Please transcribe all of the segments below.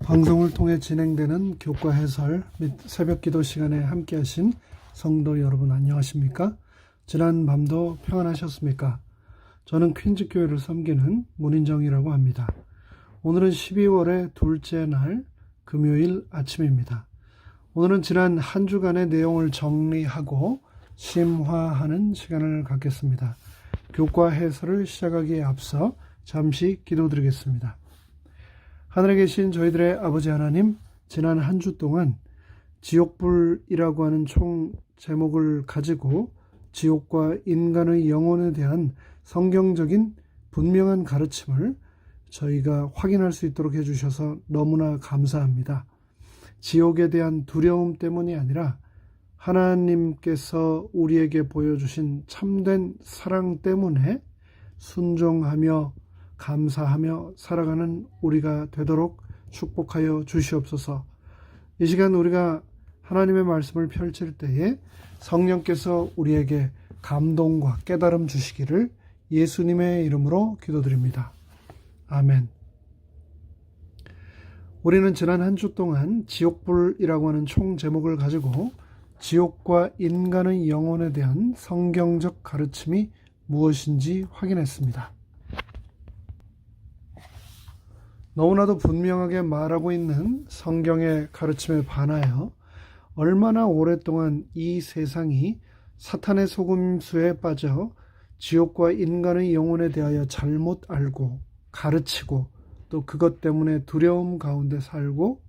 방송을 통해 진행되는 교과 해설 및 새벽 기도 시간에 함께 하신 성도 여러분 안녕하십니까? 지난 밤도 평안하셨습니까? 저는 퀸즈 교회를 섬기는 문인정이라고 합니다. 오늘은 12월의 둘째 날 금요일 아침입니다. 오늘은 지난 한 주간의 내용을 정리하고 심화하는 시간을 갖겠습니다. 교과 해설을 시작하기에 앞서 잠시 기도드리겠습니다. 하늘에 계신 저희들의 아버지 하나님, 지난 한 주 동안 지옥불이라고 하는 총 제목을 가지고 지옥과 인간의 영혼에 대한 성경적인 분명한 가르침을 저희가 확인할 수 있도록 해주셔서 너무나 감사합니다. 지옥에 대한 두려움 때문이 아니라 하나님께서 우리에게 보여주신 참된 사랑 때문에 순종하며 감사하며 살아가는 우리가 되도록 축복하여 주시옵소서. 이 시간 우리가 하나님의 말씀을 펼칠 때에 성령께서 우리에게 감동과 깨달음 주시기를 예수님의 이름으로 기도드립니다. 아멘. 우리는 지난 한 주 동안 지옥불이라고 하는 총 제목을 가지고 지옥과 인간의 영혼에 대한 성경적 가르침이 무엇인지 확인했습니다. 너무나도 분명하게 말하고 있는 성경의 가르침에 반하여 얼마나 오랫동안 이 세상이 사탄의 속임수에 빠져 지옥과 인간의 영혼에 대하여 잘못 알고 가르치고 또 그것 때문에 두려움 가운데 살고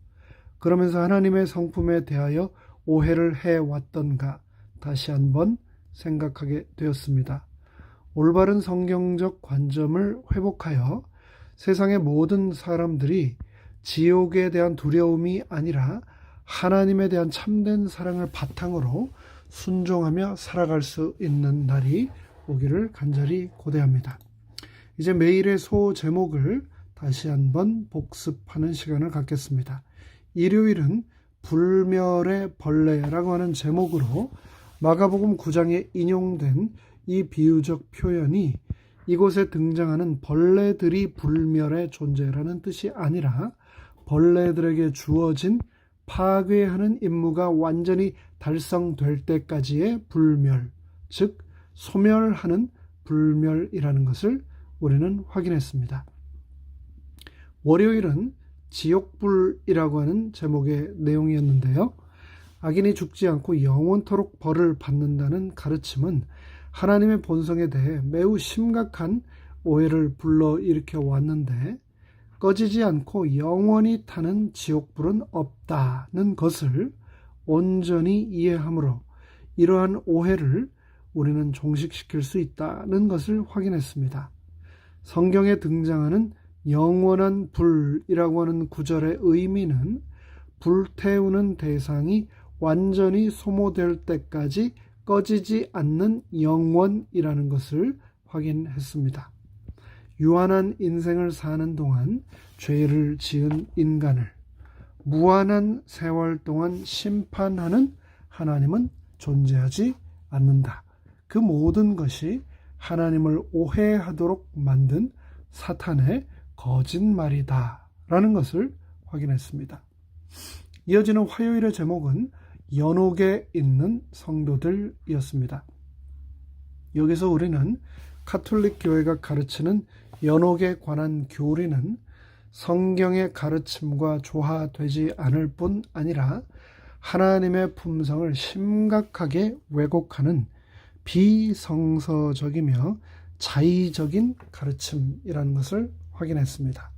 그러면서 하나님의 성품에 대하여 오해를 해왔던가 다시 한번 생각하게 되었습니다. 올바른 성경적 관점을 회복하여 세상의 모든 사람들이 지옥에 대한 두려움이 아니라 하나님에 대한 참된 사랑을 바탕으로 순종하며 살아갈 수 있는 날이 오기를 간절히 고대합니다. 이제 매일의 소 제목을 다시 한번 복습하는 시간을 갖겠습니다. 일요일은 불멸의 벌레라고 하는 제목으로 마가복음 9장에 인용된 이 비유적 표현이 이곳에 등장하는 벌레들이 불멸의 존재라는 뜻이 아니라 벌레들에게 주어진 파괴하는 임무가 완전히 달성될 때까지의 불멸, 즉 소멸하는 불멸이라는 것을 우리는 확인했습니다. 월요일은 지옥불이라고 하는 제목의 내용이었는데요. 악인이 죽지 않고 영원토록 벌을 받는다는 가르침은 하나님의 본성에 대해 매우 심각한 오해를 불러일으켜 왔는데 꺼지지 않고 영원히 타는 지옥불은 없다는 것을 온전히 이해하므로 이러한 오해를 우리는 종식시킬 수 있다는 것을 확인했습니다. 성경에 등장하는 영원한 불이라고 하는 구절의 의미는 불태우는 대상이 완전히 소모될 때까지 꺼지지 않는 영원이라는 것을 확인했습니다. 유한한 인생을 사는 동안 죄를 지은 인간을 무한한 세월 동안 심판하는 하나님은 존재하지 않는다. 그 모든 것이 하나님을 오해하도록 만든 사탄의 거짓말이다 라는 것을 확인했습니다. 이어지는 화요일의 제목은 연옥에 있는 성도들이었습니다. 여기서 우리는 가톨릭 교회가 가르치는 연옥에 관한 교리는 성경의 가르침과 조화되지 않을 뿐 아니라 하나님의 품성을 심각하게 왜곡하는 비성서적이며 자의적인 가르침이라는 것을 확인했습니다.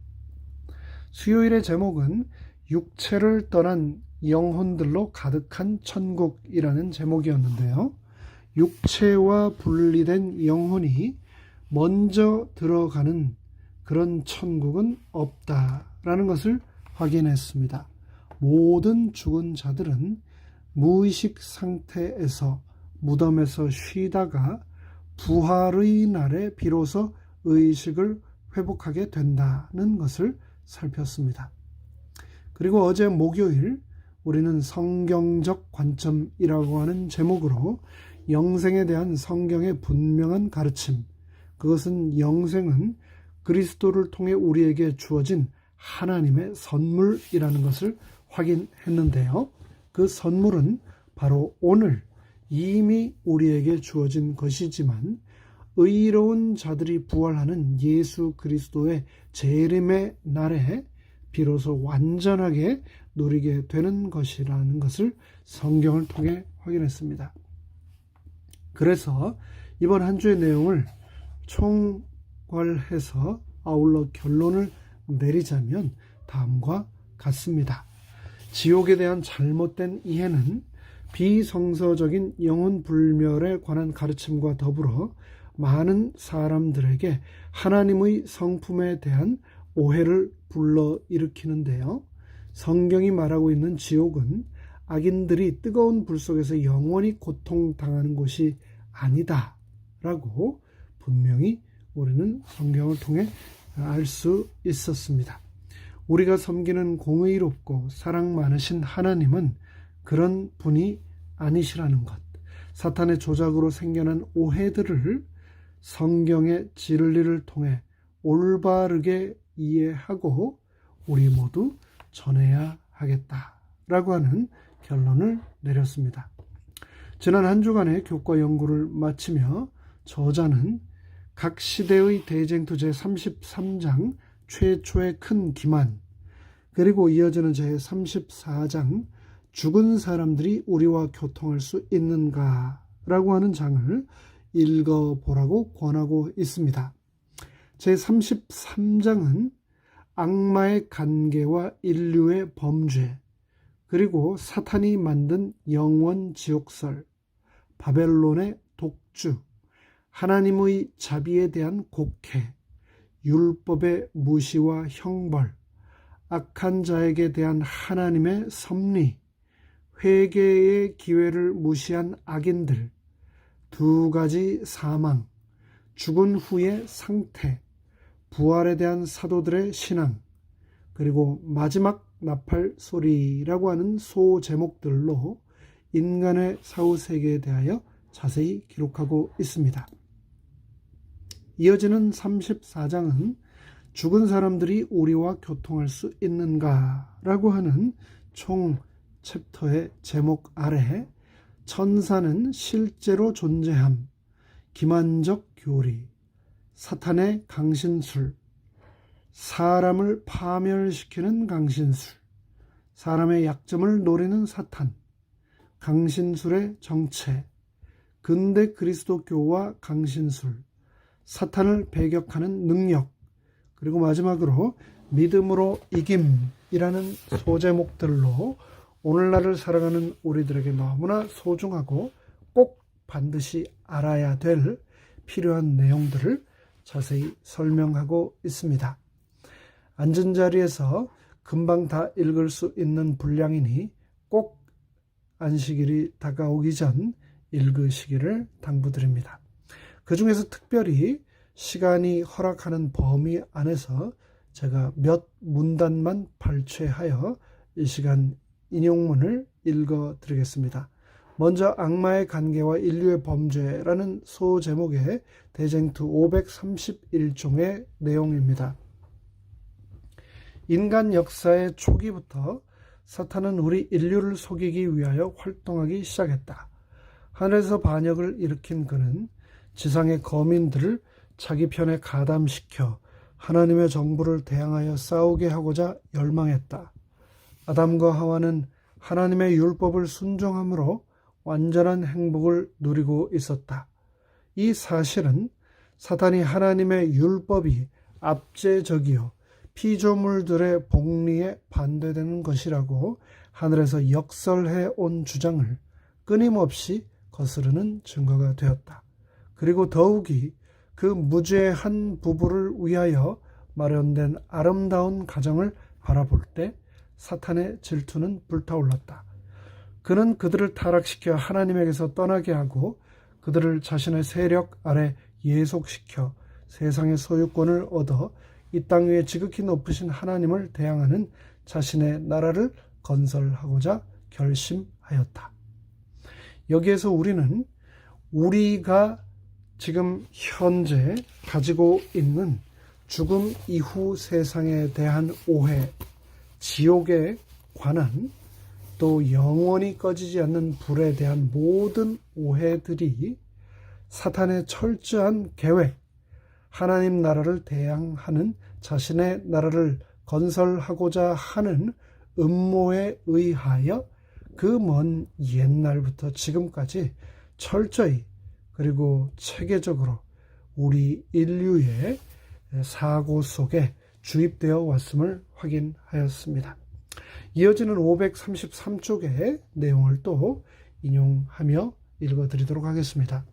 수요일의 제목은 육체를 떠난 영혼들로 가득한 천국이라는 제목이었는데요. 육체와 분리된 영혼이 먼저 들어가는 그런 천국은 없다라는 것을 확인했습니다. 모든 죽은 자들은 무의식 상태에서 무덤에서 쉬다가 부활의 날에 비로소 의식을 회복하게 된다는 것을 살폈습니다. 그리고 어제 목요일 우리는 성경적 관점이라고 하는 제목으로 영생에 대한 성경의 분명한 가르침, 그것은 영생은 그리스도를 통해 우리에게 주어진 하나님의 선물이라는 것을 확인했는데요. 그 선물은 바로 오늘 이미 우리에게 주어진 것이지만 의로운 자들이 부활하는 예수 그리스도의 재림의 날에 비로소 완전하게 누리게 되는 것이라는 것을 성경을 통해 확인했습니다. 그래서 이번 한 주의 내용을 총괄해서 아울러 결론을 내리자면 다음과 같습니다. 지옥에 대한 잘못된 이해는 비성서적인 영혼 불멸에 관한 가르침과 더불어 많은 사람들에게 하나님의 성품에 대한 오해를 불러일으키는데요. 성경이 말하고 있는 지옥은 악인들이 뜨거운 불 속에서 영원히 고통당하는 곳이 아니다 라고 분명히 우리는 성경을 통해 알 수 있었습니다. 우리가 섬기는 공의롭고 사랑 많으신 하나님은 그런 분이 아니시라는 것, 사탄의 조작으로 생겨난 오해들을 성경의 진리를 통해 올바르게 이해하고 우리 모두 전해야 하겠다라고 하는 결론을 내렸습니다. 지난 한 주간의 교과 연구를 마치며 저자는 각 시대의 대쟁투 제33장 최초의 큰 기만, 그리고 이어지는 제34장 죽은 사람들이 우리와 교통할 수 있는가 라고 하는 장을 읽어보라고 권하고 있습니다. 제33장은 악마의 관계와 인류의 범죄, 그리고 사탄이 만든 영원 지옥설, 바벨론의 독주, 하나님의 자비에 대한 곡해, 율법의 무시와 형벌, 악한 자에게 대한 하나님의 섭리, 회개의 기회를 무시한 악인들, 두 가지 사망, 죽은 후의 상태, 부활에 대한 사도들의 신앙, 그리고 마지막 나팔 소리라고 하는 소제목들로 인간의 사후세계에 대하여 자세히 기록하고 있습니다. 이어지는 34장은 죽은 사람들이 우리와 교통할 수 있는가 라고 하는 총 챕터의 제목 아래 천사는 실제로 존재함, 기만적 교리, 사탄의 강신술, 사람을 파멸시키는 강신술, 사람의 약점을 노리는 사탄, 강신술의 정체, 근대 그리스도교와 강신술, 사탄을 배격하는 능력, 그리고 마지막으로 믿음으로 이김이라는 소제목들로 오늘날을 살아가는 우리들에게 너무나 소중하고 꼭 반드시 알아야 될 필요한 내용들을 자세히 설명하고 있습니다. 앉은 자리에서 금방 다 읽을 수 있는 분량이니 꼭 안식일이 다가오기 전 읽으시기를 당부드립니다. 그 중에서 특별히 시간이 허락하는 범위 안에서 제가 몇 문단만 발췌하여 이 시간 인용문을 읽어드리겠습니다. 먼저 악마의 관계와 인류의 범죄라는 소제목의 대쟁투 531종의 내용입니다. 인간 역사의 초기부터 사탄은 우리 인류를 속이기 위하여 활동하기 시작했다. 하늘에서 반역을 일으킨 그는 지상의 거민들을 자기 편에 가담시켜 하나님의 정부를 대항하여 싸우게 하고자 열망했다. 아담과 하와는 하나님의 율법을 순종함으로 완전한 행복을 누리고 있었다. 이 사실은 사탄이 하나님의 율법이 압제적이요 피조물들의 복리에 반대되는 것이라고 하늘에서 역설해 온 주장을 끊임없이 거스르는 증거가 되었다. 그리고 더욱이 그 무죄한 부부를 위하여 마련된 아름다운 가정을 바라볼 때 사탄의 질투는 불타올랐다. 그는 그들을 타락시켜 하나님에게서 떠나게 하고 그들을 자신의 세력 아래 예속시켜 세상의 소유권을 얻어 이 땅 위에 지극히 높으신 하나님을 대항하는 자신의 나라를 건설하고자 결심하였다. 여기에서 우리는 우리가 지금 현재 가지고 있는 죽음 이후 세상에 대한 오해, 지옥에 관한 또 영원히 꺼지지 않는 불에 대한 모든 오해들이 사탄의 철저한 계획, 하나님 나라를 대항하는 자신의 나라를 건설하고자 하는 음모에 의하여 그 먼 옛날부터 지금까지 철저히 그리고 체계적으로 우리 인류의 사고 속에 주입되어 왔음을 확인하였습니다. 이어지는 533쪽의 내용을 또 인용하며 읽어드리도록 하겠습니다.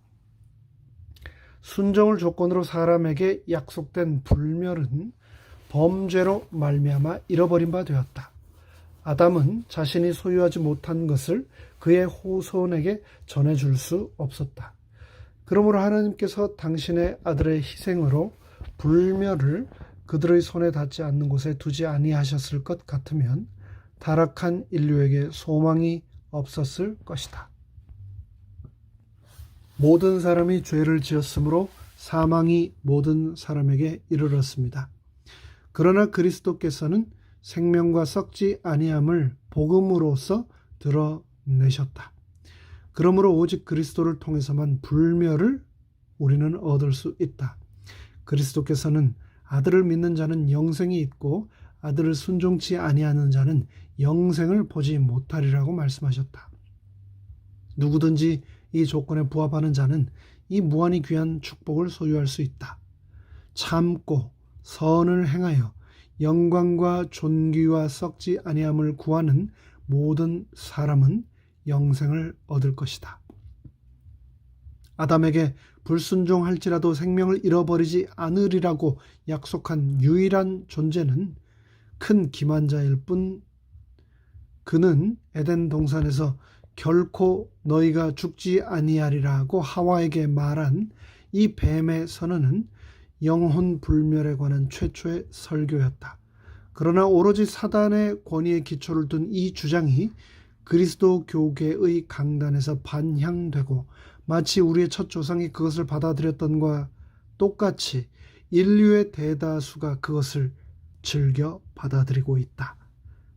순종을 조건으로 사람에게 약속된 불멸은 범죄로 말미암아 잃어버린 바 되었다. 아담은 자신이 소유하지 못한 것을 그의 후손에게 전해줄 수 없었다. 그러므로 하나님께서 당신의 아들의 희생으로 불멸을 그들의 손에 닿지 않는 곳에 두지 아니하셨을 것 같으면 타락한 인류에게 소망이 없었을 것이다. 모든 사람이 죄를 지었으므로 사망이 모든 사람에게 이르렀습니다. 그러나 그리스도께서는 생명과 썩지 아니함을 복음으로써 드러내셨다. 그러므로 오직 그리스도를 통해서만 불멸을 우리는 얻을 수 있다. 그리스도께서는 아들을 믿는 자는 영생이 있고 아들을 순종치 아니하는 자는 영생을 보지 못하리라고 말씀하셨다. 누구든지 이 조건에 부합하는 자는 이 무한히 귀한 축복을 소유할 수 있다. 참고 선을 행하여 영광과 존귀와 썩지 아니함을 구하는 모든 사람은 영생을 얻을 것이다. 아담에게 불순종할지라도 생명을 잃어버리지 않으리라고 약속한 유일한 존재는 큰 기만자일 뿐, 그는 에덴 동산에서 결코 너희가 죽지 아니하리라고 하와에게 말한 이 뱀의 선언은 영혼 불멸에 관한 최초의 설교였다. 그러나 오로지 사단의 권위에 기초를 둔 이 주장이 그리스도 교계의 강단에서 반향되고 마치 우리의 첫 조상이 그것을 받아들였던과 똑같이 인류의 대다수가 그것을 즐겨 받아들이고 있다.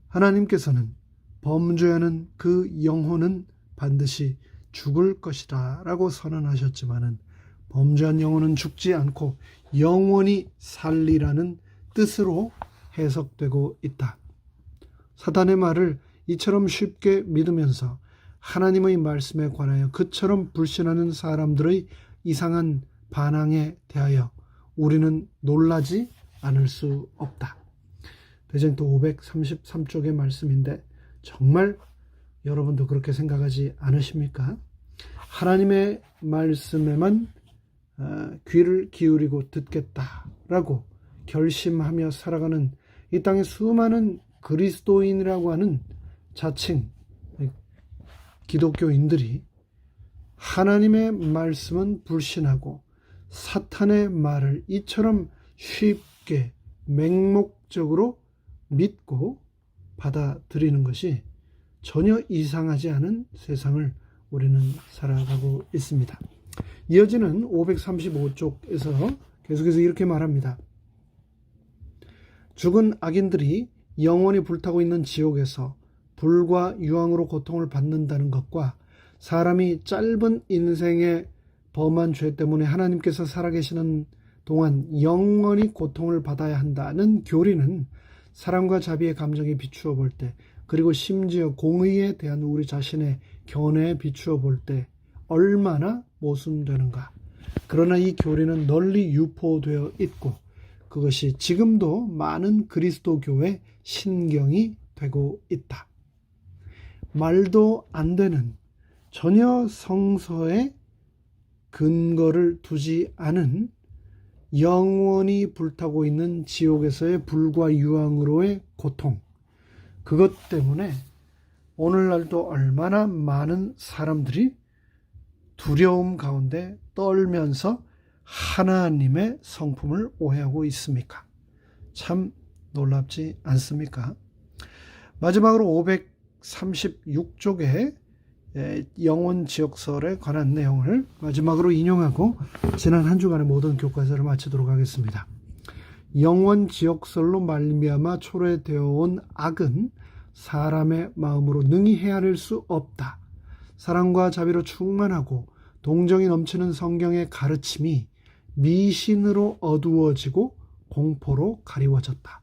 하나님께서는 범죄하는 그 영혼은 반드시 죽을 것이다 라고 선언하셨지만은 범죄한 영혼은 죽지 않고 영원히 살리라는 뜻으로 해석되고 있다. 사단의 말을 이처럼 쉽게 믿으면서 하나님의 말씀에 관하여 그처럼 불신하는 사람들의 이상한 반항에 대하여 우리는 놀라지 않을 수 없다. 대전도 533쪽의 말씀인데 정말 여러분도 그렇게 생각하지 않으십니까? 하나님의 말씀에만 귀를 기울이고 듣겠다라고 결심하며 살아가는 이 땅의 수많은 그리스도인이라고 하는 자칭 기독교인들이 하나님의 말씀은 불신하고 사탄의 말을 이처럼 쉽게 맹목적으로 믿고 받아들이는 것이 전혀 이상하지 않은 세상을 우리는 살아가고 있습니다. 이어지는 535쪽에서 계속해서 이렇게 말합니다. 죽은 악인들이 영원히 불타고 있는 지옥에서 불과 유황으로 고통을 받는다는 것과 사람이 짧은 인생에 범한 죄 때문에 하나님께서 살아계시는 동안 영원히 고통을 받아야 한다는 교리는 사랑과 자비의 감정에 비추어 볼 때, 그리고 심지어 공의에 대한 우리 자신의 견해에 비추어 볼 때 얼마나 모순되는가. 그러나 이 교리는 널리 유포되어 있고 그것이 지금도 많은 그리스도교의 신경이 되고 있다. 말도 안 되는, 전혀 성서에 근거를 두지 않은 영원히 불타고 있는 지옥에서의 불과 유황으로의 고통, 그것 때문에 오늘날도 얼마나 많은 사람들이 두려움 가운데 떨면서 하나님의 성품을 오해하고 있습니까? 참 놀랍지 않습니까? 마지막으로 536쪽의 영원 지옥설에 관한 내용을 마지막으로 인용하고 지난 한 주간의 모든 교과서를 마치도록 하겠습니다. 영원 지옥설로 말미암아 초래되어 온 악은 사람의 마음으로 능히 헤아릴 수 없다. 사랑과 자비로 충만하고 동정이 넘치는 성경의 가르침이 미신으로 어두워지고 공포로 가리워졌다.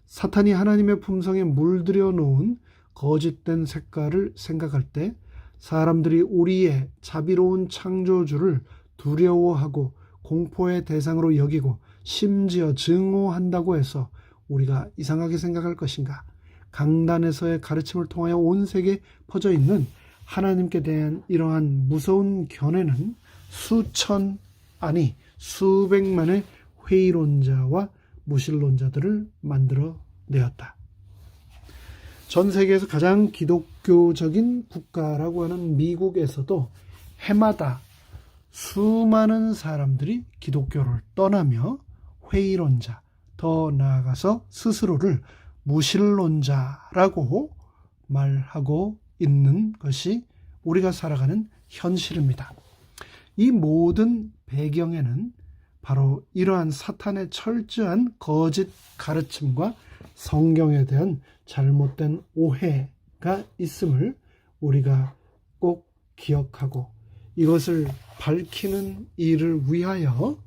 사탄이 하나님의 품성에 물들여 놓은 거짓된 색깔을 생각할 때 사람들이 우리의 자비로운 창조주를 두려워하고 공포의 대상으로 여기고 심지어 증오한다고 해서 우리가 이상하게 생각할 것인가? 강단에서의 가르침을 통하여 온 세계에 퍼져 있는 하나님께 대한 이러한 무서운 견해는 수천 아니 수백만의 회의론자와 무신론자들을 만들어내었다. 전 세계에서 가장 기독교적인 국가라고 하는 미국에서도 해마다 수많은 사람들이 기독교를 떠나며 회의론자, 더 나아가서 스스로를 무신론자라고 말하고 있는 것이 우리가 살아가는 현실입니다. 이 모든 배경에는 바로 이러한 사탄의 철저한 거짓 가르침과 성경에 대한 잘못된 오해가 있음을 우리가 꼭 기억하고 이것을 밝히는 일을 위하여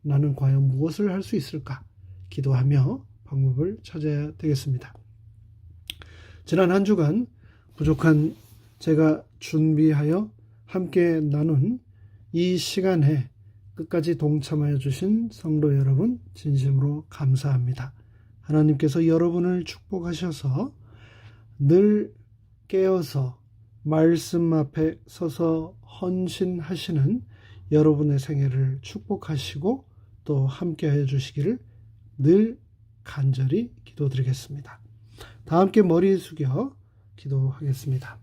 나는 과연 무엇을 할 수 있을까 기도하며 방법을 찾아야 되겠습니다. 지난 한 주간 부족한 제가 준비하여 함께 나눈 이 시간에 끝까지 동참하여 주신 성도 여러분 진심으로 감사합니다. 하나님께서 여러분을 축복하셔서 늘 깨어서 말씀 앞에 서서 헌신하시는 여러분의 생애를 축복하시고 또 함께하여 주시기를 늘 간절히 기도드리겠습니다. 다 함께 머리 숙여 기도하겠습니다.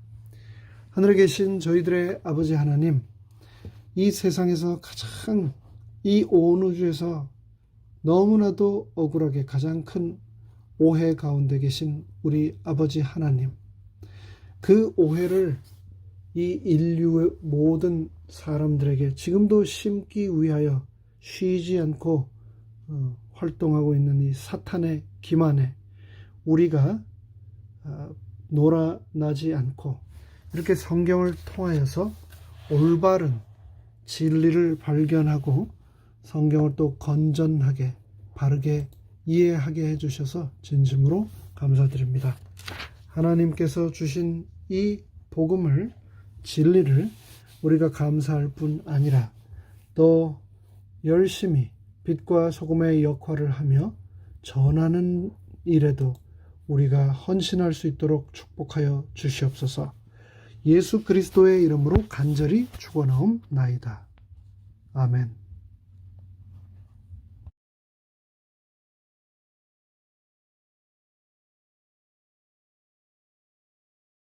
하늘에 계신 저희들의 아버지 하나님, 이 세상에서 가장 이 온 우주에서 너무나도 억울하게 가장 큰 오해 가운데 계신 우리 아버지 하나님, 그 오해를 이 인류의 모든 사람들에게 지금도 심기 위하여 쉬지 않고 활동하고 있는 이 사탄의 기만에 우리가 놀아나지 않고 이렇게 성경을 통하여서 올바른 진리를 발견하고 성경을 또 건전하게 바르게 이해하게 해주셔서 진심으로 감사드립니다. 하나님께서 주신 이 복음을 진리를 우리가 감사할 뿐 아니라 또 열심히 빛과 소금의 역할을 하며 전하는 일에도 우리가 헌신할 수 있도록 축복하여 주시옵소서. 예수 그리스도의 이름으로 간절히 축원하옵나이다. 아멘.